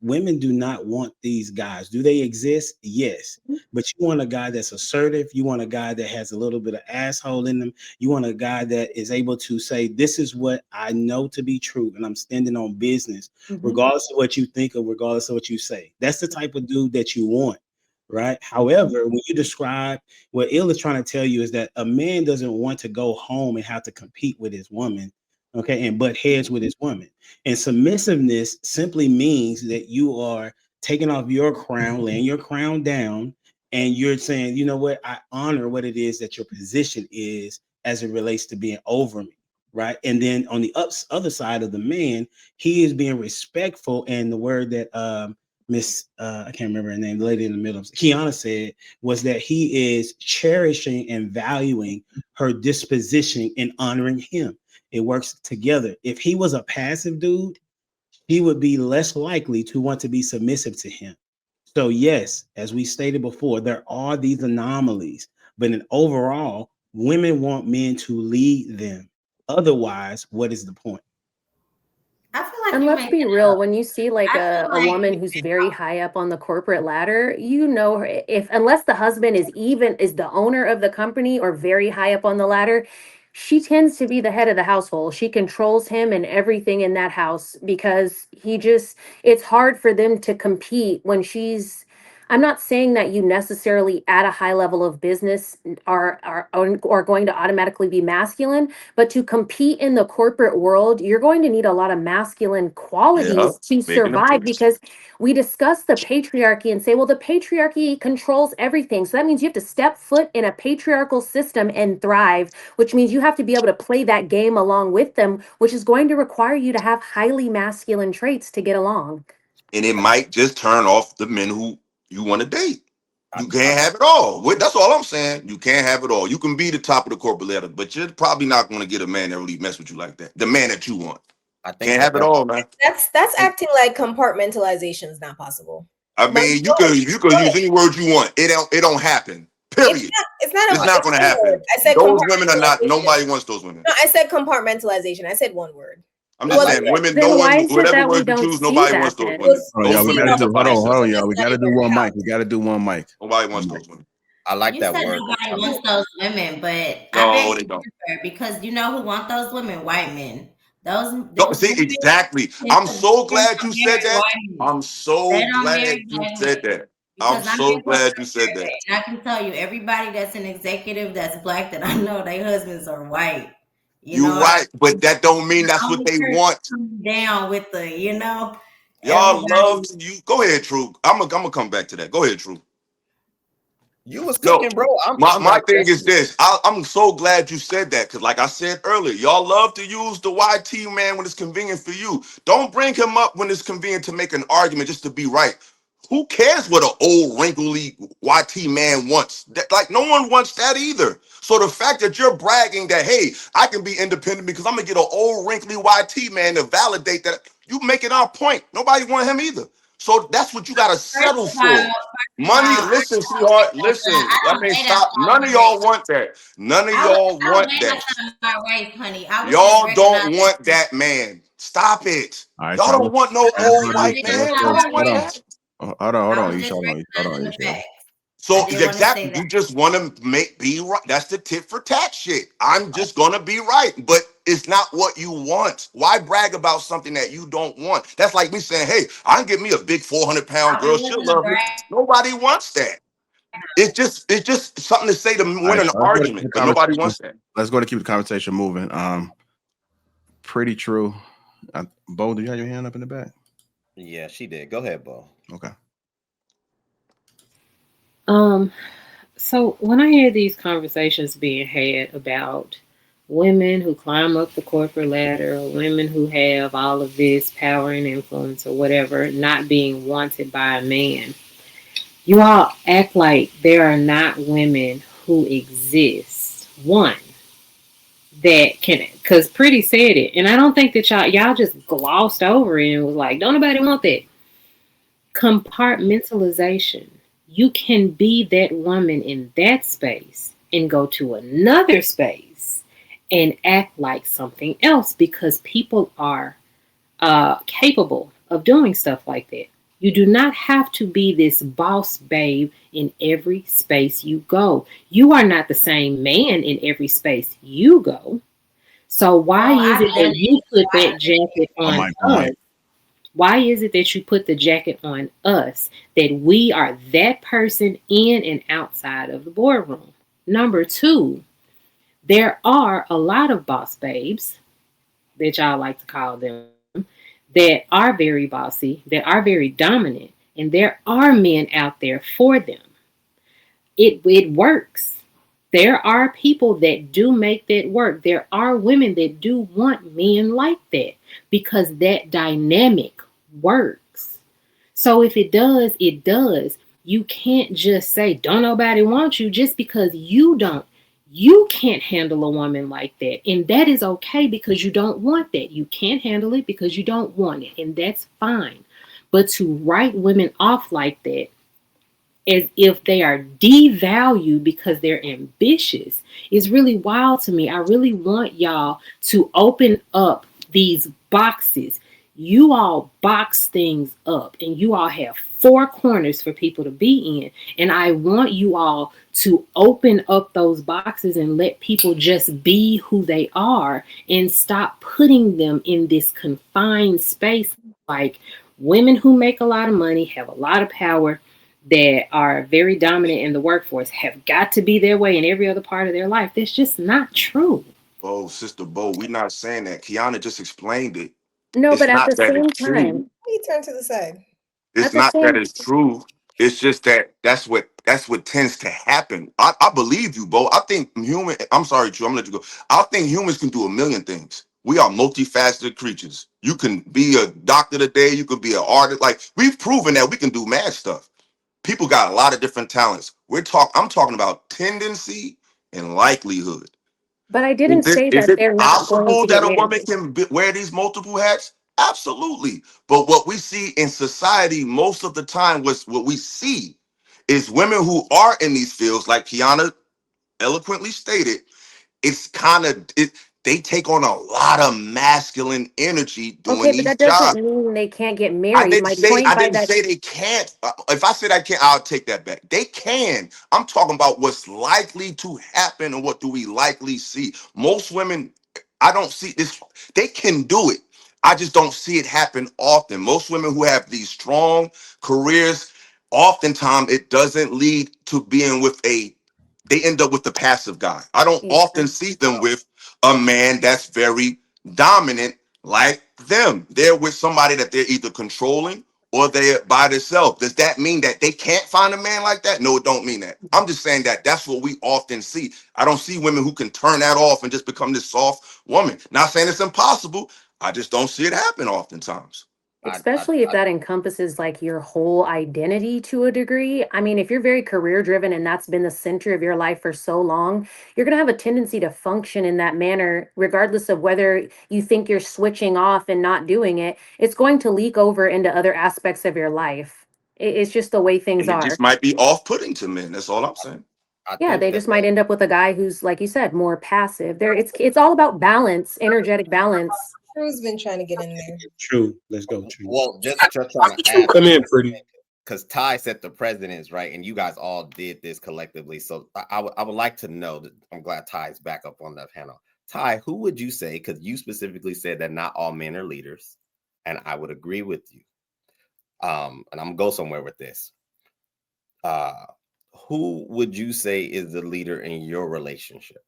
women do not want these guys. Do they exist? Yes. But you want a guy that's assertive. You want a guy that has a little bit of asshole in them. You want a guy that is able to say, this is what I know to be true, and I'm standing on business, regardless of what you think or regardless of what you say. That's the type of dude that you want, right? However, when you describe what Ill is trying to tell you is that a man doesn't want to go home and have to compete with his woman, okay, and butt heads with his woman. And submissiveness simply means that you are taking off your crown, laying your crown down, and you're saying, you know what, I honor what it is that your position is as it relates to being over me, right? And then on the other side of the man, he is being respectful. And the word that Miss I can't remember her name, the lady in the middle, Kiana said, was that he is cherishing and valuing her disposition and honoring him. It works together. If he was a passive dude, he would be less likely to want to be submissive to him. So yes, as we stated before, there are these anomalies, but in overall, women want men to lead them. Otherwise, what is the point? I feel like And you let's make be it real, up. when you see like I feel a like woman who's very high up on the corporate ladder, you know her, if unless the husband is the owner of the company or very high up on the ladder, she tends to be the head of the household. She controls him and everything in that house because it's hard for them to compete when she's I'm not saying that you necessarily at a high level of business are going to automatically be masculine, but to compete in the corporate world, you're going to need a lot of masculine Yeah, qualities to making them survive case. because we discuss the patriarchy and say, well, the patriarchy controls everything. So that means you have to step foot in a patriarchal system and thrive, which means you have to be able to play that game along with them, which is going to require you to have highly masculine traits to get along. And it might just turn off the men who you want to date. I, You I, can't have it all. That's all I'm saying. You can't have it all. You can be the top of the corporate ladder, but you're probably not going to get a man that really mess with you like that. The man that you want. I think Can't that have it all, man. That's acting like compartmentalization is not possible. I Like, mean, you no, could use any word you want. It don't happen. Period. it's not It's not going to one word. happen. I said Those women are not. compartmentalization. Nobody wants those women. No, I said compartmentalization. I said one word. I'm It just I wasn't like saying, that. women. No Then one, why is it whatever that we word you don't choose, see nobody that wants those then? women. Oh, Those y'all, we women gotta are do. Hold nobody. on, hold on, y'all. We That's gotta do your one house. mic. We gotta do one mic. Nobody wants One mic. those women. I like you that said word. nobody wants those women, but I No, beg they to don't. differ because you know who want those women? White men. Don't Those see women exactly. tend I'm to so glad you don't said marry that. white men. I'm They so don't glad marry you white said men. that. I'm Because I'm so big on glad you said that. and I can tell you, everybody that's an executive that's black that I know, their husbands are white. You You're know, right, but that don't mean that's what only they person want. comes down with Y'all everybody. love you. Go ahead, True. I'm gonna come back to that. Go ahead, True. You was No, cooking, bro. I'm my like, thing is this. I'm so glad you said that because, like I said earlier, y'all love to use the YT man when it's convenient for you. Don't bring him up when it's convenient to make an argument just to be right. Who cares what an old wrinkly YT man wants? Like no one wants that either. So the fact that you're bragging that hey, I can be independent because I'm gonna get an old wrinkly YT man to validate that, you making our point. Nobody want him either. So that's what you gotta settle for. Money, listen, sweetheart, listen. I I don't mean, date stop. outside None my of race. y'all want that. None of I would y'all want date that. outside of my race, honey. I would just Y'all recognize don't that. want that man. Stop it. All right, Y'all y'all. don't want no I old don't white date man. outside Y'all my don't Hold want on, race. that. hold I on, was Ish. just Hold on, Ish. Hold on, recognizing Ish. the facts. I So did want to say exactly, that. you just want to be right. That's the tit for tat shit. I'm just gonna be right, but it's not what you want. Why brag about something that you don't want? That's like me saying, "Hey, I can get me a big 400-pound girl. It She'll wasn't a love me." brag. Nobody wants that. It's just something to say to All win right, an so let's go to keep argument, the but nobody conversation. wants that. Let's go to keep the conversation moving. Pretty true. Bo, do you have your hand up in the back? yeah, she did. Go ahead, Bo. Okay. So when I hear these conversations being had about women who climb up the corporate ladder or women who have all of this power and influence or whatever not being wanted by a man, you all act like there are not women who exist. One that can, because Pretty said it, and I don't think that y'all just glossed over it and was like, don't nobody want that. Compartmentalization. You can be that woman in that space and go to another space and act like something else because people are capable of doing stuff like that. You do not have to be this boss babe in every space you go. You are not the same man in every space you go. So why Girl, is I've it done that it. you put that jacket Oh on my us? God. Why is it that you put the jacket on us that we are that person in and outside of the boardroom? Number two, there are a lot of boss babes that y'all like to call them that are very bossy, that are very dominant, and there are men out there for them. It works. There are people that do make that work. There are women that do want men like that because that dynamic works. So if it does, it does. You can't just say, don't nobody want you just because you don't. You can't handle a woman like that. And that is okay because you don't want that. You can't handle it because you don't want it. And that's fine. But to write women off like that, as if they are devalued because they're ambitious, is really wild to me. I really want y'all to open up these boxes. You all box things up and you all have four corners for people to be in. And I want you all to open up those boxes and let people just be who they are and stop putting them in this confined space. Like, women who make a lot of money, have a lot of power, that are very dominant in the workforce have got to be their way in every other part of their life. That's just not true. Oh, Sister Bo, we're not saying that. Kiana just explained it. No, It's but at not the that same it's true. time, He turned to the side. It's at the not that same it's true. It's just that that's what tends to happen. I believe you, Bo. I think human. I'm sorry, True. I'm gonna let you go. I think humans can do a million things. We are multifaceted creatures. You can be a doctor today. You could be an artist. Like, we've proven that we can do mad stuff. People got a lot of different talents. I'm talking about tendency and likelihood. but I Is didn't it, say is that it they're not going possible to that get a woman married. can wear these multiple hats? Absolutely. But what we see in society most of the time, what we see is women who are in these fields, like Kiana eloquently stated, it's kind of it. They take on a lot of masculine energy doing Okay, but these that doesn't jobs. mean they can't get married. My point I by didn't that, say they can't. If I said I can't, I'll take that back. They can. I'm talking about what's likely to happen and what do we likely see. Most women, I don't see this. They can do it. I just don't see it happen often. Most women who have these strong careers, oftentimes it doesn't lead to being with they end up with the passive guy. I don't yeah. often see them with a man that's very dominant like them. They're with somebody that they're either controlling or they're by themselves. Does that mean that they can't find a man like that? No, it don't mean that. I'm just saying that that's what we often see. I don't see women who can turn that off and just become this soft woman. Not saying it's impossible. I just don't see it happen oftentimes. Especially if that encompasses like your whole identity to a degree. I mean, if you're very career driven and that's been the center of your life for so long, you're going to have a tendency to function in that manner, regardless of whether you think you're switching off and not doing it. It's going to leak over into other aspects of your life. It's just the way things And it just are. might be off-putting to men. That's all I'm saying. I Yeah, think they that just might end up with a guy who's, like you said, more passive. There, it's all about balance, energetic balance. Drew's been trying to get in there. True. Let's go. True. well, just trying to add Come in, pretty. because Ty set the precedence, right? And you guys all did this collectively. So I would like to know that. I'm glad Ty's back up on that panel. Ty, who would you say? Because you specifically said that not all men are leaders, and I would agree with you. And I'm gonna go somewhere with this. Uh, who would you say is the leader in your relationship?